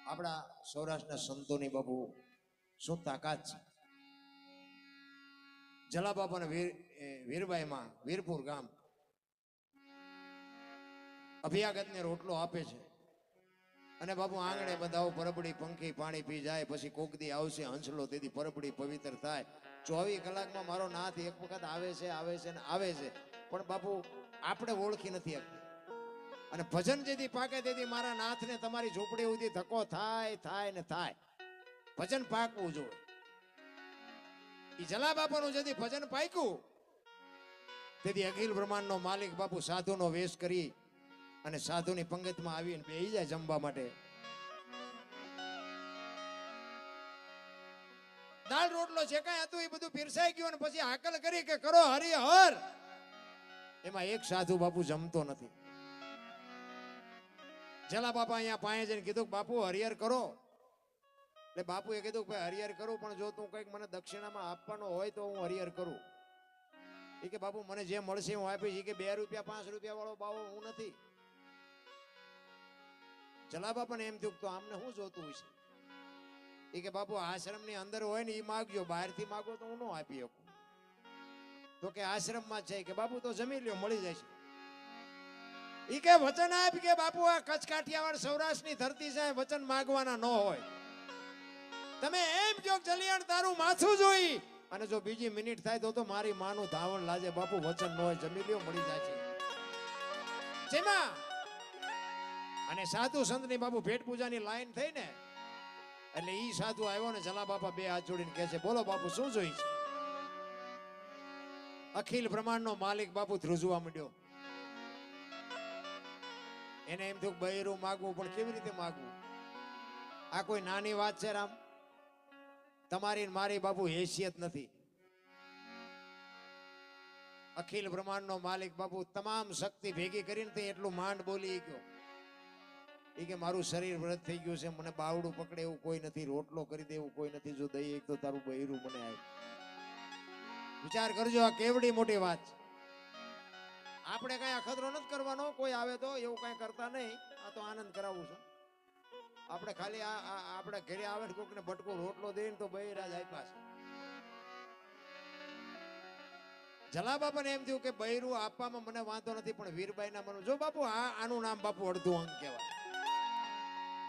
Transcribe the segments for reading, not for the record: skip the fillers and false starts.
આપણા સૌરાષ્ટ્રના સંતોની બાપુ શું તાકાત છે. જલાબાપાના વીરબાઈમાં વીરપુર ગામ અભિયાગતને રોટલો આપે છે અને બાપુ આંગણે બધાઓ પરબડી પંખી પાણી પી જાય. પછી કોકદી આવશે હંસલો, તેથી પરબડી પવિત્ર થાય. 24 કલાકમાં મારો નાથ એક વખત આવે છે ને આવે છે, પણ બાપુ આપણે ઓળખી નથી શકતા. અને ભજન જેથી પાકે તેથી મારા નાથને તમારી ઝૂંપડી સુધી ધક્કો થાય ને થાય. ભજન પાકવું જોઈએ. ઈ જલા બાપાનું જેથી ભજન પાક્યું તેથી અખિલ બ્રહ્માંડનો માલિક બાપુ સાધુનો વેશ કરી અને સાધુની પંગતમાં આવીને બેહી જાય જમવા માટે. દાળ રોટલો જે કાંઈ હતું એ બધું પીરસાઈ ગયું અને પછી હાકલ કરી કે કરો હરિહર. એમાં એક સાધુ બાપુ જમતો નથી. જલા બાપા અહીંયા પાસે જઈને કીધું બાપુ હરિહર કરો. એટલે બાપુએ કીધું ભાઈ હરિહર કરું, પણ જો તું કંઈક મને દક્ષિણામાં આપવાનો હોય તો હું હરિહર કરું. એ કે બાપુ મને જે મળશે હું આપીશ. એ કે 2 રૂપિયા 5 રૂપિયા વાળો બાવો હું નથી. જલા બાપાને એમ થયું તો આમને શું જોતું હશે. એ કે બાપુ આશ્રમની અંદર હોય ને એ માગજો, બહારથી માગો તો હું ન આપી શકું. તો કે આશ્રમમાં છે કે બાપુ તો જમી લ્યો, મળી જશે. એ કે વચન આપ કે બાપુ આ કચ્છ કાઠિયાવાડ સૌરાષ્ટ્રની ધરતી છે, વચન માગવાના ન હોય. તમે એમ કહો જલિયાણ તારું માથું જોઈ અને જો બીજી મિનિટ થાય તો મારી માનું ધાવણ લાજે. બાપુ વચન ન હોય, જમી લ્યો, મળી જશે. જેમાં અને સાધુ સંતની બાપુ ભેટ પૂજાની લાઈન થઈ ને એટલે ઈ સાધુ આવ્યો ને જલા બાપા 2 હાથ જોડીને કહે છે બોલો બાપુ શું જોઈ છે. અખિલ બ્રહ્માંડનો માલિક બાપુ ધ્રુજવા માંડ્યો. એને એમ થયું બૈરું માગવું, પણ કેવી રીતે માગવું. આ કોઈ નાની વાત છે રામ. તમારી મારી બાપુ હેસિયત નથી. અખિલ બ્રહ્માંડનો માલિક બાપુ તમામ શક્તિ ભેગી કરીને તે એટલું માંડ બોલી ગયો. એ કે મારું શરીર વ્રત થઈ ગયું છે, મને બાવડું પકડે એવું કોઈ નથી, રોટલો કરી દે એવું કોઈ નથી. જો દઈ એક તો તારું બૈરું મને આવે. વિચાર કરજો, આ કેવડી મોટી વાત છે. આપણે કઈ અખતરો નથી કરવાનો. કોઈ આવે તો એવું કઈ કરતા નહીં. આ તો આનંદ કરાવું છું. આપણે ખાલી આપણે ઘરે આવે ને કોકને બટકો રોટલો દઈને તો બૈરાજ આપ્યા છે. જલા બાપાને એમ થયું કે બૈરું આપવામાં મને વાંધો નથી, પણ વીરબાઈના મનમાં જો બાપુ આનું નામ બાપુ અડધું અંગ કહેવાય.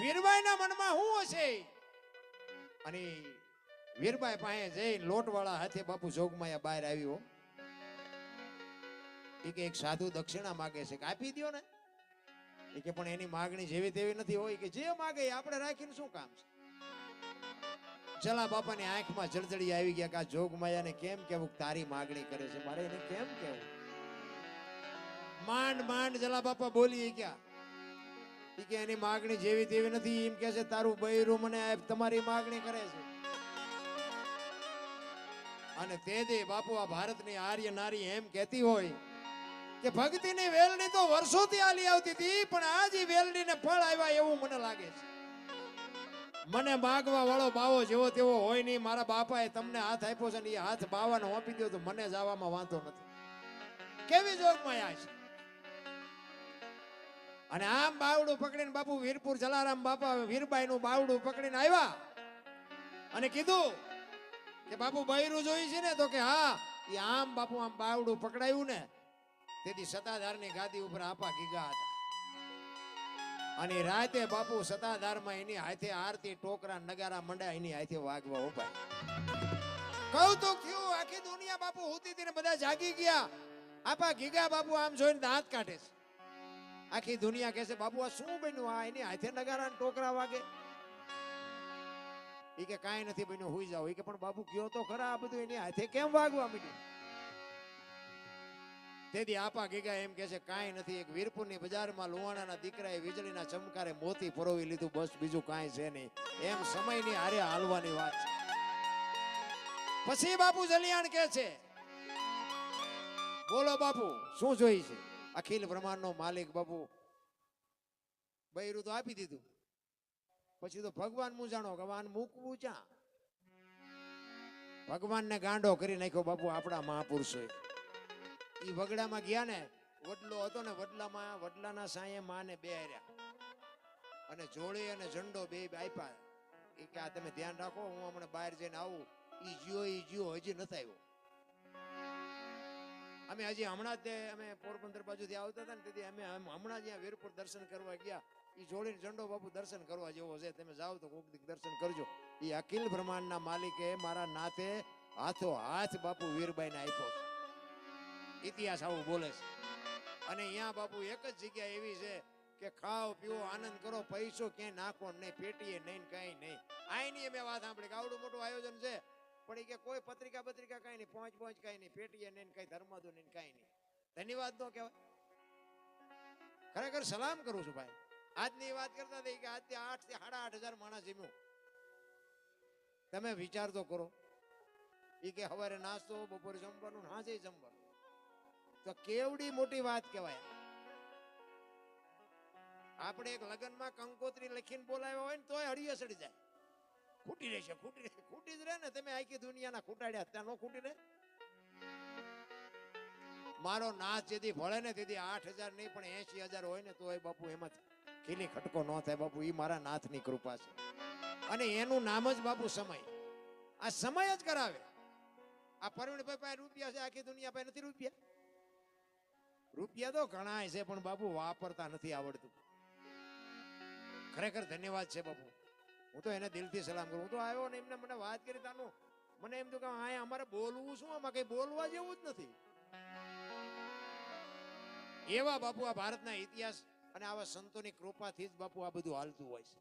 વીરબાઈના મનમાં શું હશે. અને વીરબાઈ પાસે જઈ લોટવાળા હાથે બાપુ જોગમાયા બહાર આવ્યો. એ કે એક સાધુ દક્ષિણા માગે છે કે આપી દો ને. એ કે પણ એની માગણી જેવી તેવી નથી હોય કે જે માગે આપણે રાખીને શું કામ છે. જલા બાપાની આંખમાં જળજળી આવી ગયા કે આ જોગમાયાને કેમ કેવું તારી માગણી કરે છે, મારે એને કેમ કેવું. માંડ માંડ જલા બાપા બોલી ગયા કે એની માગણી જેવી તેવી નથી. એમ કે છે તારું બૈરું મને તમારી માગણી કરે છે. અને તે દે બાપુ આ ભારતની આર્ય નારી એમ કહેતી હોય કે ભક્તિની વેલણી તો વર્ષોથી આલી આવતી હતી, પણ આજ વેલણીને ફળ આવ્યા એવું મને લાગે છે. મને માગવા વાળો બાવો જેવો તેવો હોય નહીં. મારા બાપાએ તમને હાથ આપ્યો છે ને એ હાથ બાવાને આપી દો તો મને જવામાં વાંધો નથી. કેવી જોગમાયા છે. અને આમ બાવડું પકડીને બાપુ વીરપુર જલારામ બાપા વીરબાઈનું બાવડું પકડીને આવ્યા અને કીધું કે બાપુ બૈરું જોઈ છે ને. તો કે હા. એ આમ બાપુ આમ બાવડું પકડાયું ને તેથી સતાધારની ગાદી ઉપર આપા ગીગા હતા. અને રાતે બાપુ સતાધારમાં એની હાથે આરતી ટોકરા નગારા મંડ્યા, એની હાથે વાગવા ઉભા. કૌતુક થયું. આખી દુનિયા બાપુ હોતી હતી ને બધા જાગી ગયા. આપા ગીગા બાપુ આમ જોઈને દાંત કાઢે છે. આખી દુનિયા કહે છે બાપુ આ શું બન્યું. આ એની હાથે નગારા ટોકરા વાગે. એ કે કાંઈ નથી બન્યું, હુઈ જાવ. એ કે પણ બાપુ કયો તો ખરા આ બધું એની હાથે કેમ વાગવા માંડ્યું. તેથી આપા ગીગા એમ કે છે કાંઈ નથી. એક વીરપુરની બજારમાં લુવાણાના દીકરાએ વીજળીના ચમકારે મોતી પરોવી લીધું, બસ બીજું કાંઈ છે નહીં. એમ સમયની હારે હાલવાની વાત છે. પછી બાપુ જલિયાણ કે છે બોલો બાપુ શું જોઈ છે. અખિલ બ્રહ્માંડનો માલિક બાપુ બૈરું તો આપી દીધું. પછી તો ભગવાન મૂંઝાણો કે આને મૂકવું ક્યાં. ભગવાનને ગાંડો કરી નાખ્યો બાપુ આપણા મહાપુરુષોએ. ઈ વગડામાં ગયા ને, વડલો હતો ને, વડલાના સાયે માને બેહાર્યા અને જોડે અને ઝંડો બે આપ્યા એ કે આ તમે ધ્યાન રાખો, હું હમણાં બહાર જઈને આવું. ઈ જીઓ હજી નથી આવ્યો. અમે હજી હમણાં જ અમે પોરબંદર બાજુથી આવતા હતા ને તેથી અમે હમણાં જ્યાં વીરપુર દર્શન કરવા ગયા. ઈ જોડીને ઝંડો બાપુ દર્શન કરવા જેવો છે, તમે જાઓ તો કોક દી દર્શન કરજો. ઈ અખિલ બ્રહ્માંડના માલિકે મારા નાથે હાથો હાથ બાપુ વીરબાઈને આપ્યો છે. ઇતિહાસ આવું બોલે છે. અને અહીંયા બાપુ એક જ જગ્યા એવી છે કે ખાઓ પીવો આનંદ કરો, પૈસો ક્યાંય નાખો નહીં, પેટીએ નહીં, કઈ નહીં. આઈની અમે વાત સાંભળી કે આવડું મોટું આયોજન છે, પણ કે કોઈ પત્રિકા કઈ નહીં, પહોંચ કઈ નહીં, પેટીએ નહીં, કઈ ધર્માદો નહીં, કઈ નહીં. ધન્યવાદ નો કહેવાય. ખરેખર સલામ કરું છું ભાઈ. આજની વાત કરતા હતા કે આજથી 8 થી 8.5 માણસ જમ્યું. તમે વિચાર તો કરો. ઈ કે સવારે નાસ્તો, બપોરે જમવાનું, સાંજે જમવાનું. તો કેવડી મોટી વાત કહેવાય. આપણે એક લગ્નમાં કંકોત્રી લખીને બોલાવ્યા હોય ને તોય હળીએ સડી જાય. ખૂટી રહેશે, ખૂટી જ રહે ને. તમે આખી દુનિયાના ખૂટાડ્યા, ત્યાં નો ખૂટી રહે. મારો નાથ જેથી ભળે ને તેથી 8,000 નહીં પણ 80,000 હોય ને તોય બાપુ એમાંથી ખીલી ખટકો ન થાય. બાપુ ઈ મારા નાથની કૃપા છે. અને એનું નામ જ બાપુ સમય. આ સમય જ કરાવે. આ પરવીણભાઈ પાસે રૂપિયા છે, આખી દુનિયા પાસે નથી રૂપિયા. રૂપિયા તો ઘણા છે પણ બાપુ વાપરતા નથી આવડતું. ખરેખર ધન્યવાદ છે બાપુ. હું તો એને દિલથી સલામ કરું. હું તો આવ્યો ને એમને મને વાત કરી તાનું મને એમ તો કે આ અમારે બોલવું શું, આમાં કઈ બોલવા જેવું જ નથી. એવા બાપુ આ ભારતના ઇતિહાસ અને આવા સંતોની કૃપાથી જ બાપુ આ બધું હાલતું હોય છે.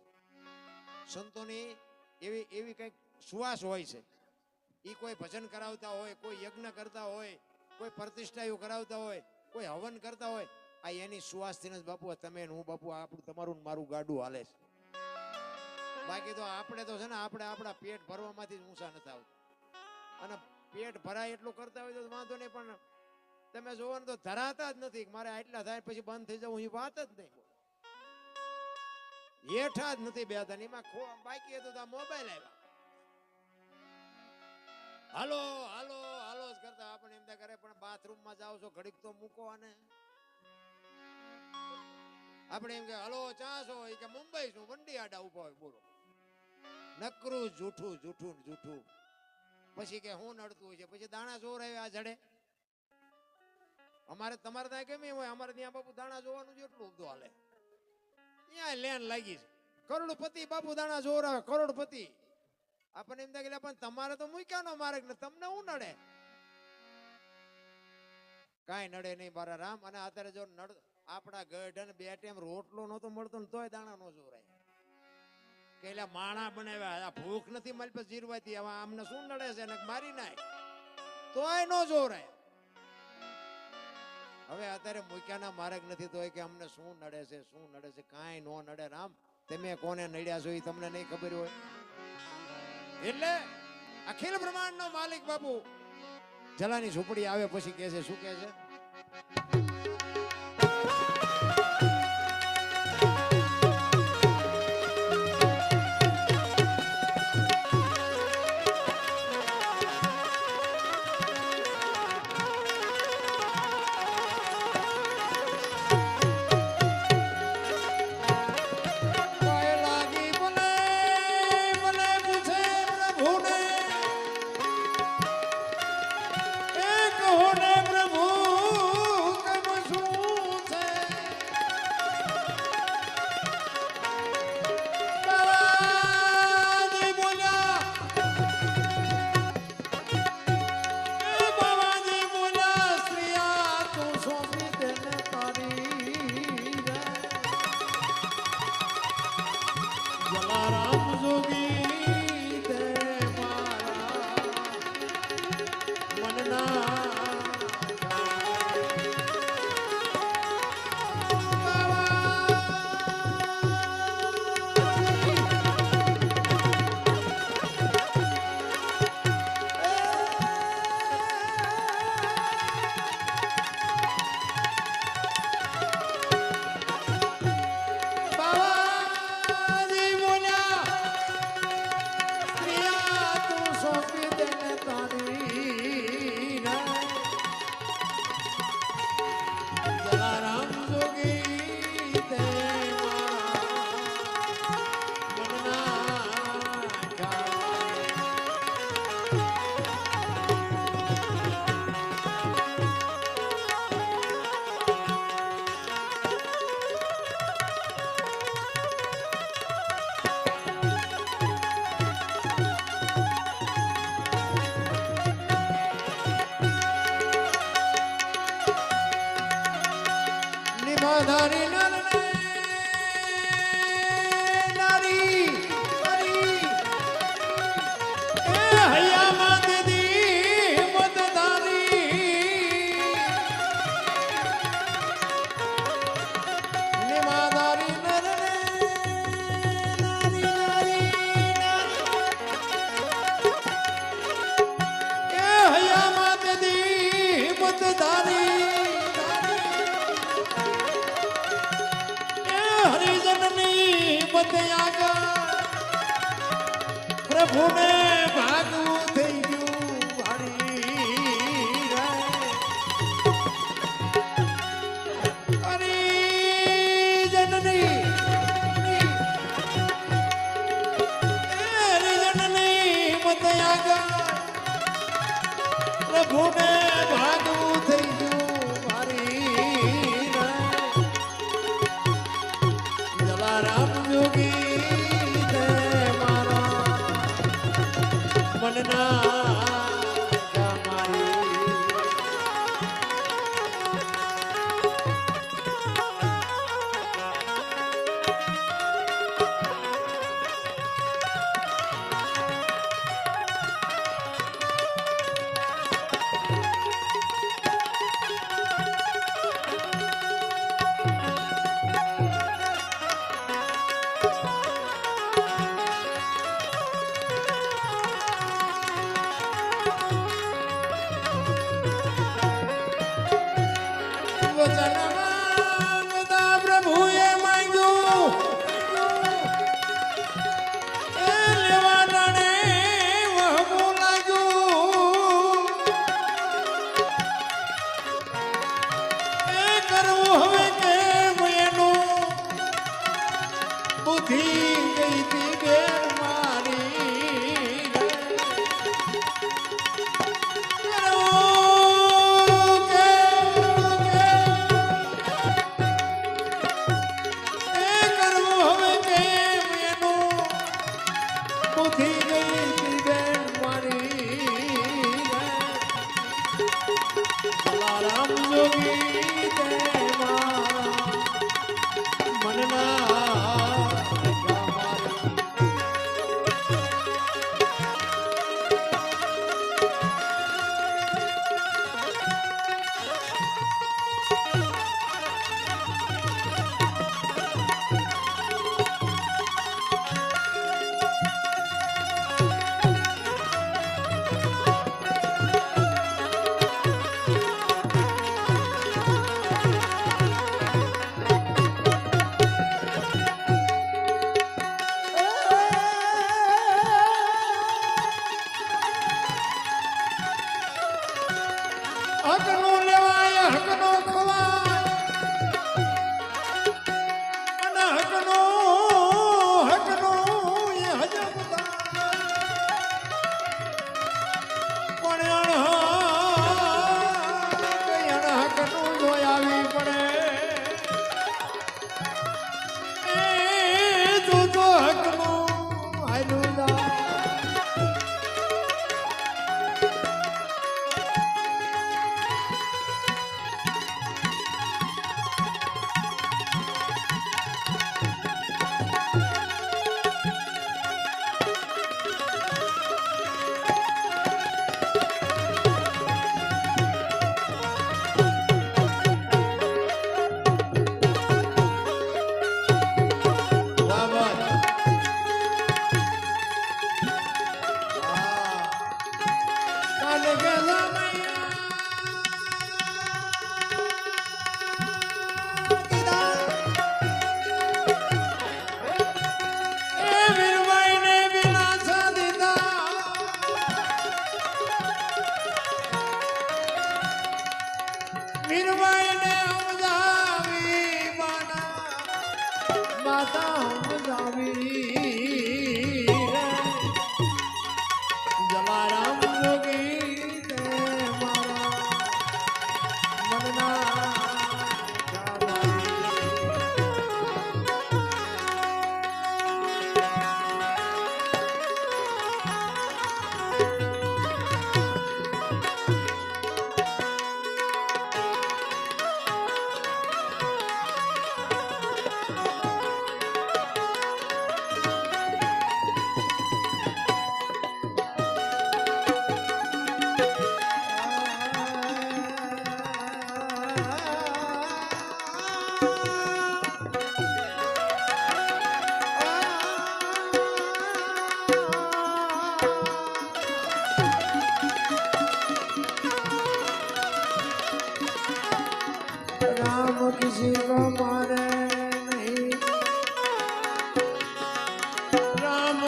સંતોની એવી કઈક સુવાસ હોય છે. એ કોઈ ભજન કરાવતા હોય, કોઈ યજ્ઞ કરતા હોય, કોઈ પ્રતિષ્ઠાઓ કરાવતા હોય, કોઈ હવન કરતા હોય, આ એની સુવાસથી જ બાપુ તમે હું બાપુ આપણું તમારું મારું ગાડું હાલે છે. બાકી તો આપણે તો છે ને આપણે આપણા પેટ ભરવામાંથી જ ઊંચા નથી આવતા. અને પેટ ભરાય એટલું કરતા હોય તો વાંધો નહીં, પણ તમે જોવો ને તો ધરાતા જ નથી. મારે આટલા થાય પછી બંધ થઈ જવું એ વાત જ નહીં. હેઠા જ નથી બેતા. એમાં બાકી હતું તો આ મોબાઈલ આવ્યા. હાલો હાલો હાલો જ કરતા આપણે એમ કરે. પણ બાથરૂમમાં જાઓ છો ઘડીક તો મૂકો. અને આપણે એમ કે હાલો ચાસો કે મુંબઈ શું વંડી આડા ઉભા હોય. બોલો નકરું જૂઠું જૂઠું જૂઠું. પછી કે હું નડતું હોય છે. પછી દાણા જોર આવે આ જડે. અમારે તમારે ત્યાં કેમ હોય, અમારે ત્યાં બાપુ દાણા જોવાનું જેટલું બધું હાલે. ત્યાં લેન લાગી છે. કરોડપતિ બાપુ દાણા જોર આવે, કરોડપતિ. આપણને એમ થાય પણ તમારે તો મૂક્યાનો માર્ગ ને તમને શું નડે? કાંઈ નડે નહીં મારા રામ. અને અત્યારે જો આપણા ગઢ બે ટાઈમ રોટલો નતો મળતો ને તોય દાણા નો જોરાય. કે માણા બનાવ્યા, ભૂખ નથી મારી પાસે જીરવાતી, હવે આમને શું નડે છે? મારી નાય તોય નો જોરાય. હવે અત્યારે મૂક્યાના માર્ગ નથી તોય કે અમને શું નડે છે, શું નડે છે? કાંઈ નો નડે રામ. તમે કોને નડ્યા છો એ તમને નહીં ખબર હોય. એટલે અખિલ બ્રહ્માંડ નો માલિક બાપુ જલાની ઝૂંપડી આવે પછી કે છે, શું કે છે? પ્રભુને ભાગવું થઈ ગયું હરી જનની પ્રભુને ભાગવું થઈ ગયું હરી જલારામ જોગી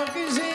કિસી